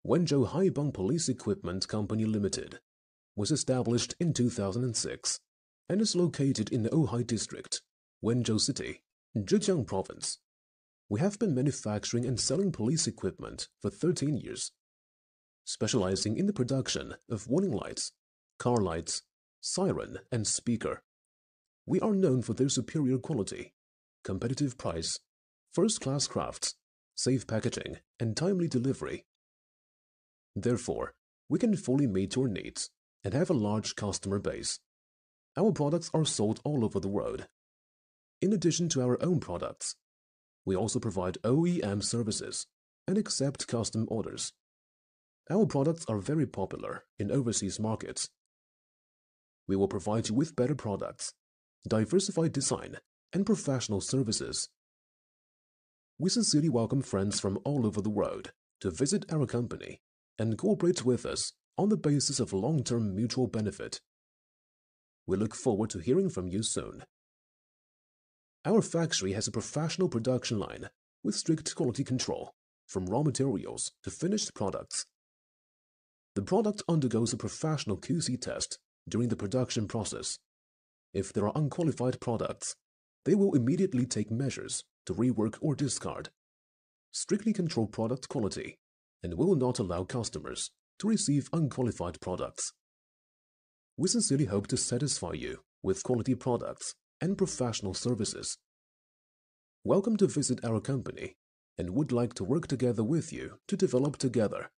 Wenzhou Haibang Police Equipment Company Limited was established in 2006 and is located in the Ojai District, Wenzhou City, Zhejiang Province. We have been manufacturing and selling police equipment for 13 years, specializing in the production of warning lights, car lights, siren, and speaker. We are known for their superior quality, competitive price, first-class crafts, safe packaging, and timely delivery. Therefore, we can fully meet your needs and have a large customer base. Our products are sold all over the world. In addition to our own products, we also provide OEM services and accept custom orders. Our products are very popular in overseas markets. We will provide you with better products, diversified design, and professional services. We sincerely welcome friends from all over the world to visit our company and cooperate with us on the basis of long-term mutual benefit. We look forward to hearing from you soon. Our factory has a professional production line with strict quality control, from raw materials to finished products. The product undergoes a professional QC test during the production process. If there are unqualified products, they will immediately take measures to rework or discard. Strictly control product quality and will not allow customers to receive unqualified products. We sincerely hope to satisfy you with quality products and professional services. Welcome to visit our company and would like to work together with you to develop together